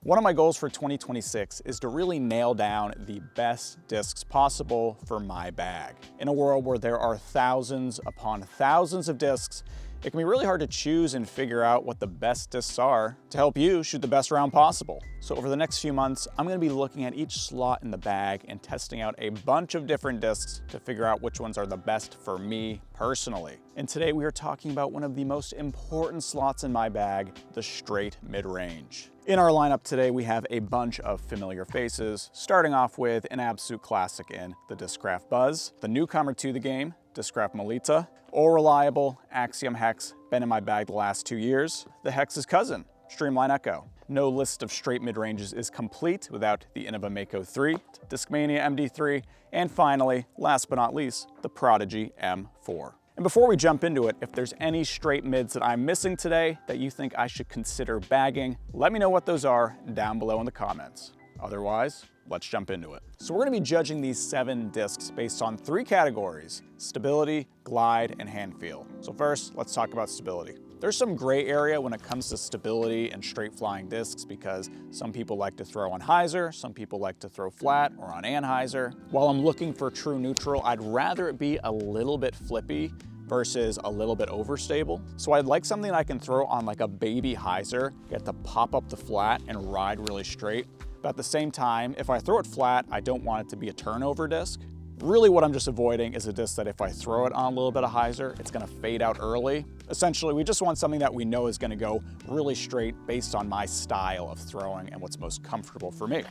One of my goals for 2026 is to really nail down the best discs possible for my bag. In a world where there are thousands upon thousands of discs, it can be really hard to choose and figure out what the best discs are to help you shoot the best round possible. So over the next few months, I'm going to be looking at each slot in the bag and testing out a bunch of different discs to figure out which ones are the best for me personally. And today we are talking about one of the most important slots in my bag, the straight mid-range. In our lineup today, we have a bunch of familiar faces, starting off with an absolute classic in the Discraft Buzz, the newcomer to the game, Discraft Melita, all reliable Axiom Hex, been in my bag the last 2 years, the Hex's cousin, Streamline Echo. No list of straight mid-ranges is complete without the Innova Mako 3, Discmania MD3, and finally, last but not least, the Prodigy M4. And before we jump into it, if there's any straight mids that I'm missing today that you think I should consider bagging, let me know what those are down below in the comments. Otherwise, let's jump into it. So we're gonna be judging these 7 discs based on 3 categories: stability, glide, and hand feel. So first, let's talk about stability. There's some gray area when it comes to stability and straight flying discs because some people like to throw on hyzer, some people like to throw flat or on anhyzer. While I'm looking for true neutral, I'd rather it be a little bit flippy versus a little bit overstable. So I'd like something I can throw on like a baby hyzer, get to pop up the flat and ride really straight. But at the same time, if I throw it flat, I don't want it to be a turnover disc. Really what I'm just avoiding is a disc that if I throw it on a little bit of hyzer, it's gonna fade out early. Essentially, we just want something that we know is gonna go really straight based on my style of throwing and what's most comfortable for me.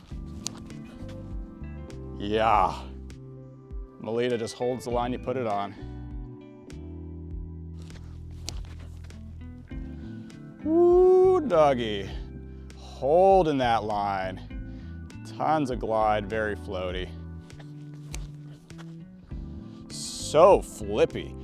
Yeah. Melita just holds the line you put it on. Woo, doggy. Holding that line. Tons of glide, very floaty. So flippy.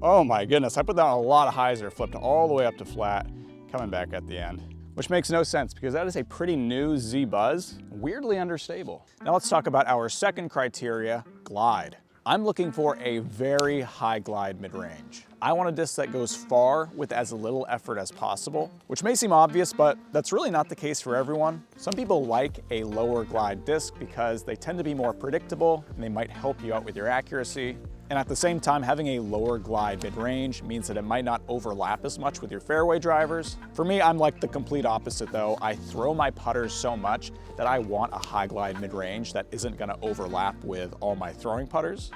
Oh my goodness, I put down a lot of hyzer, flipped all the way up to flat, coming back at the end. Which makes no sense because that is a pretty new Z Buzz, weirdly understable. Now let's talk about our second criteria, glide. I'm looking for a very high glide mid-range. I want a disc that goes far with as little effort as possible, which may seem obvious, but that's really not the case for everyone. Some people like a lower glide disc because they tend to be more predictable and they might help you out with your accuracy. And at the same time, having a lower glide mid-range means that it might not overlap as much with your fairway drivers. For me, I'm like the complete opposite though. I throw my putters so much that I want a high glide mid-range that isn't gonna overlap with all my throwing putters.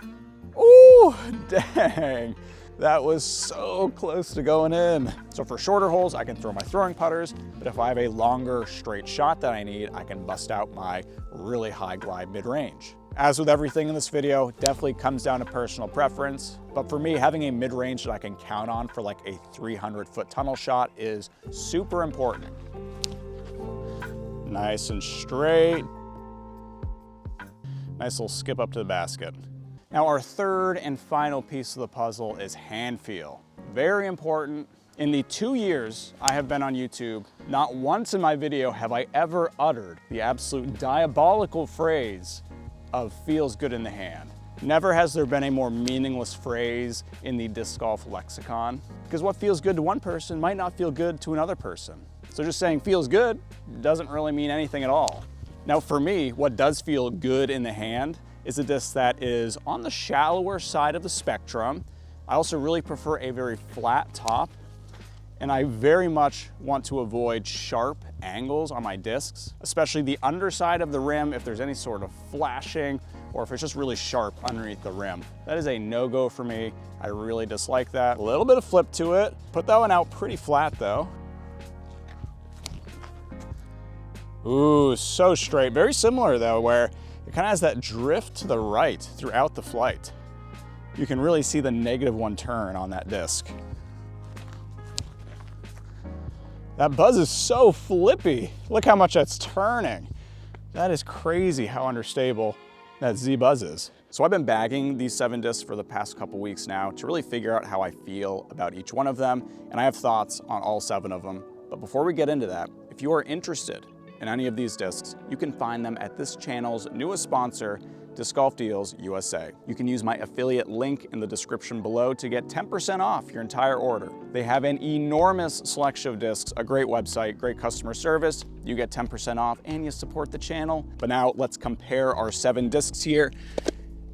Ooh, dang. That was so close to going in. So for shorter holes, I can throw my throwing putters, but if I have a longer straight shot that I need, I can bust out my really high glide mid-range. As with everything in this video, definitely comes down to personal preference, but for me, having a mid-range that I can count on for like a 300-foot tunnel shot is super important. Nice and straight. Nice little skip up to the basket. Now our third and final piece of the puzzle is hand feel. Very important. In the 2 years I have been on YouTube, not once in my video have I ever uttered the absolute diabolical phrase of feels good in the hand. Never has there been a more meaningless phrase in the disc golf lexicon, because what feels good to one person might not feel good to another person. So just saying feels good doesn't really mean anything at all. Now for me, what does feel good in the hand is a disc that is on the shallower side of the spectrum. I also really prefer a very flat top, and I very much want to avoid sharp angles on my discs, especially the underside of the rim if there's any sort of flashing or if it's just really sharp underneath the rim. That is a no-go for me. I really dislike that. A little bit of flip to it. Put that one out pretty flat though. Ooh, so straight. Very similar though, where it kind of has that drift to the right throughout the flight. You can really see the -1 turn on that disc. That Buzz is so flippy. Look how much that's turning. That is crazy how understable that Z Buzz is. So I've been bagging these 7 discs for the past couple weeks now to really figure out how I feel about each one of them, and I have thoughts on all 7 of them. But before we get into that, if you are interested in any of these discs, you can find them at this channel's newest sponsor, Disc Golf Deals USA. You can use my affiliate link in the description below to get 10% off your entire order. They have an enormous selection of discs, a great website, great customer service. You get 10% off and you support the channel. But now let's compare our 7 discs here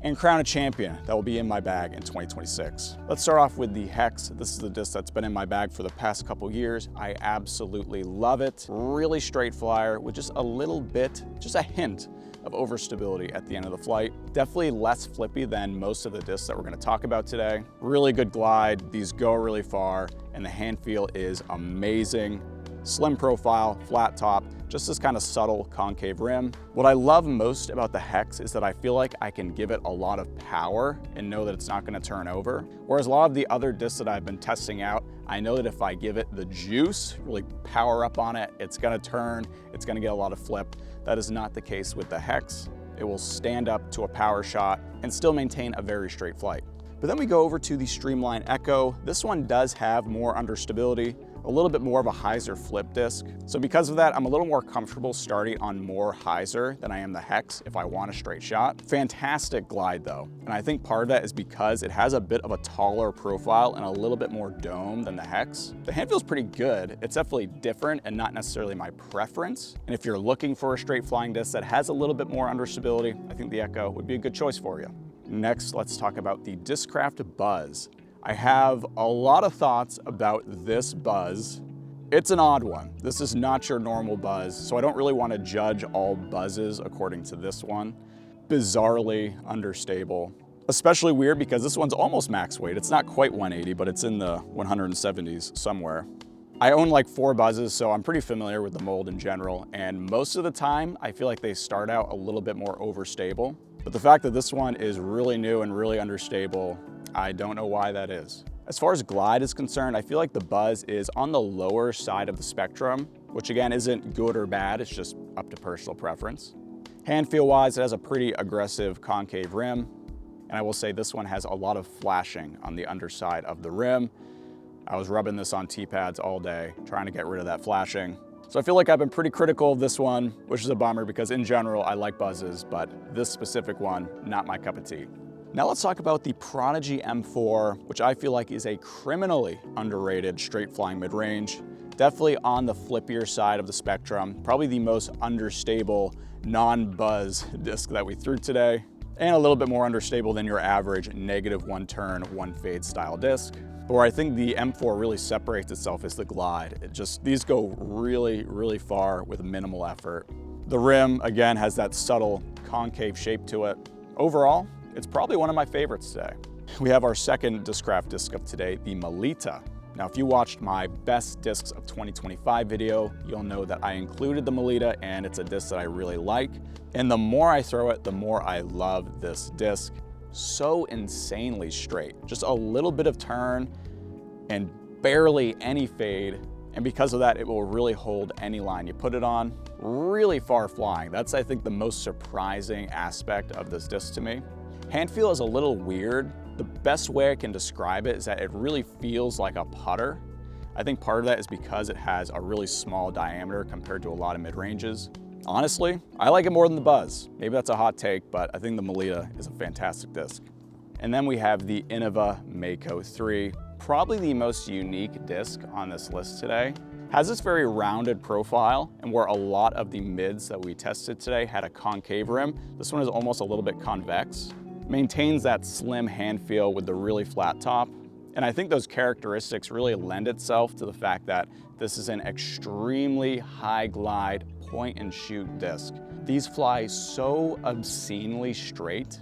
and crown a champion that will be in my bag in 2026. Let's start off with the Hex. This is the disc that's been in my bag for the past couple years. I absolutely love it. Really straight flyer with just a little bit, just a hint of overstability at the end of the flight. Definitely less flippy than most of the discs that we're gonna talk about today. Really good glide, these go really far, and the hand feel is amazing. Slim profile, flat top, just this kind of subtle concave rim. What I love most about the Hex is that I feel like I can give it a lot of power and know that it's not gonna turn over. Whereas a lot of the other discs that I've been testing out, I know that if I give it the juice, really power up on it, it's gonna turn, it's gonna get a lot of flip. That is not the case with the Hex. It will stand up to a power shot and still maintain a very straight flight. But then we go over to the Streamline Echo. This one does have more understability, a little bit more of a hyzer flip disc. So because of that, I'm a little more comfortable starting on more hyzer than I am the Hex if I want a straight shot. Fantastic glide though. And I think part of that is because it has a bit of a taller profile and a little bit more dome than the Hex. The hand feels pretty good. It's definitely different and not necessarily my preference. And if you're looking for a straight flying disc that has a little bit more understability, I think the Echo would be a good choice for you. Next, let's talk about the Discraft Buzz. I have a lot of thoughts about this buzz. It's an odd one. This is not your normal buzz, so I don't really want to judge all buzzes according to this one. Bizarrely understable. Especially weird because this one's almost max weight. It's not quite 180, but it's in the 170s somewhere. I own like 4 buzzes, so I'm pretty familiar with the mold in general, and most of the time, I feel like they start out a little bit more overstable. But the fact that this one is really new and really understable, I don't know why that is. As far as glide is concerned, I feel like the Buzz is on the lower side of the spectrum, which again isn't good or bad, it's just up to personal preference. Hand feel wise, it has a pretty aggressive concave rim, and I will say this one has a lot of flashing on the underside of the rim. I was rubbing this on T-pads all day, trying to get rid of that flashing. So I feel like I've been pretty critical of this one, which is a bummer because in general, I like buzzes, but this specific one, not my cup of tea. Now let's talk about the Prodigy M4, which I feel like is a criminally underrated straight flying mid-range. Definitely on the flippier side of the spectrum, probably the most understable non-buzz disc that we threw today, and a little bit more understable than your average -1 turn, 1 fade style disc. But where I think the M4 really separates itself is the glide. These go really, really far with minimal effort. The rim, again, has that subtle concave shape to it. Overall, it's probably one of my favorites today. We have our second Discraft disc of today, the Melita. Now, if you watched my best discs of 2025 video, you'll know that I included the Melita and it's a disc that I really like. And the more I throw it, the more I love this disc. So insanely straight, just a little bit of turn and barely any fade. And because of that, it will really hold any line you put it on. Really far flying. That's, I think, the most surprising aspect of this disc to me. Hand feel is a little weird. The best way I can describe it is that it really feels like a putter. I think part of that is because it has a really small diameter compared to a lot of mid-ranges. Honestly, I like it more than the Buzz. Maybe that's a hot take, but I think the Melita is a fantastic disc. And then we have the Innova Mako 3, probably the most unique disc on this list today. Has this very rounded profile, and where a lot of the mids that we tested today had a concave rim, this one is almost a little bit convex. Maintains that slim hand feel with the really flat top. And I think those characteristics really lend itself to the fact that this is an extremely high glide point and shoot disc. These fly so obscenely straight.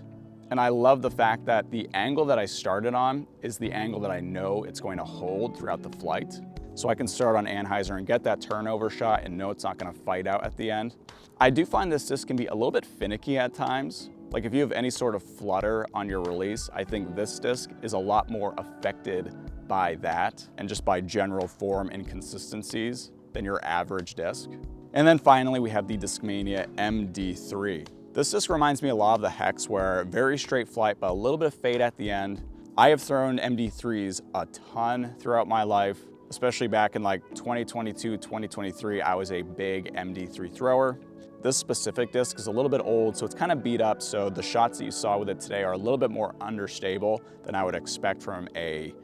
And I love the fact that the angle that I started on is the angle that I know it's going to hold throughout the flight. So I can start on anhyzer and get that turnover shot and know it's not going to fight out at the end. I do find this disc can be a little bit finicky at times. Like if you have any sort of flutter on your release, I think this disc is a lot more affected by that and just by general form inconsistencies than your average disc. And then finally, we have the Discmania MD3. This disc reminds me a lot of the Hex, where very straight flight, but a little bit of fade at the end. I have thrown MD3s a ton throughout my life. especially back in like 2022, 2023, I was a big MD3 thrower. This specific disc is a little bit old, so it's kind of beat up, so the shots that you saw with it today are a little bit more understable than I would expect from a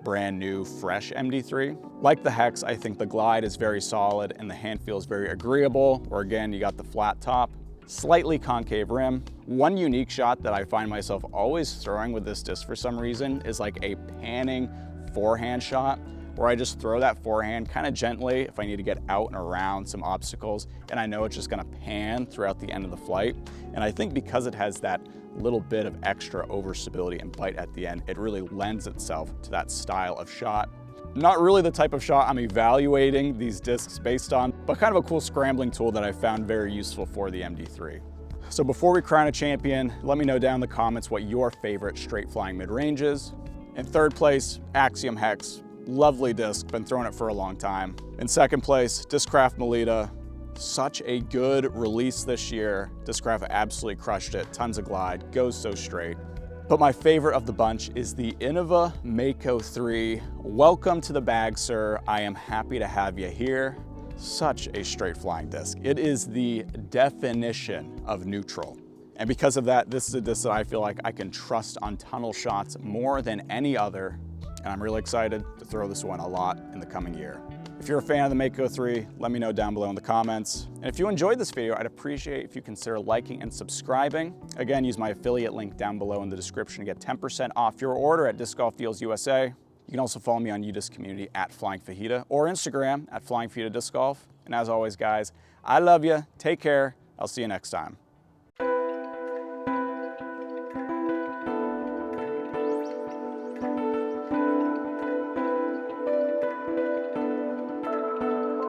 brand new, fresh MD3. Like the Hex, I think the glide is very solid and the hand feel is very agreeable, or again, you got the flat top, slightly concave rim. One unique shot that I find myself always throwing with this disc for some reason is like a panning forehand shot, where I just throw that forehand kind of gently if I need to get out and around some obstacles, and I know it's just gonna pan throughout the end of the flight. And I think because it has that little bit of extra overstability and bite at the end, it really lends itself to that style of shot. Not really the type of shot I'm evaluating these discs based on, but kind of a cool scrambling tool that I found very useful for the MD3. So before we crown a champion, let me know down in the comments what your favorite straight flying mid-range is. In third place, Axiom Hex. Lovely disc, been throwing it for a long time. In second place, Discraft Melita. Such a good release this year. Discraft absolutely crushed it. Tons of glide, goes so straight. But my favorite of the bunch is the Innova Mako 3. Welcome to the bag, sir. I am happy to have you here. Such a straight flying disc. It is the definition of neutral. And because of that, this is a disc that I feel like I can trust on tunnel shots more than any other. And I'm really excited to throw this one a lot in the coming year. If you're a fan of the Mako 3, let me know down below in the comments. And if you enjoyed this video, I'd appreciate if you consider liking and subscribing. Again, use my affiliate link down below in the description to get 10% off your order at Disc Golf Deals USA. You can also follow me on UDisc community at Flying Fajita or Instagram at Flying Fajita Disc Golf. And as always, guys, I love you. Take care. I'll see you next time.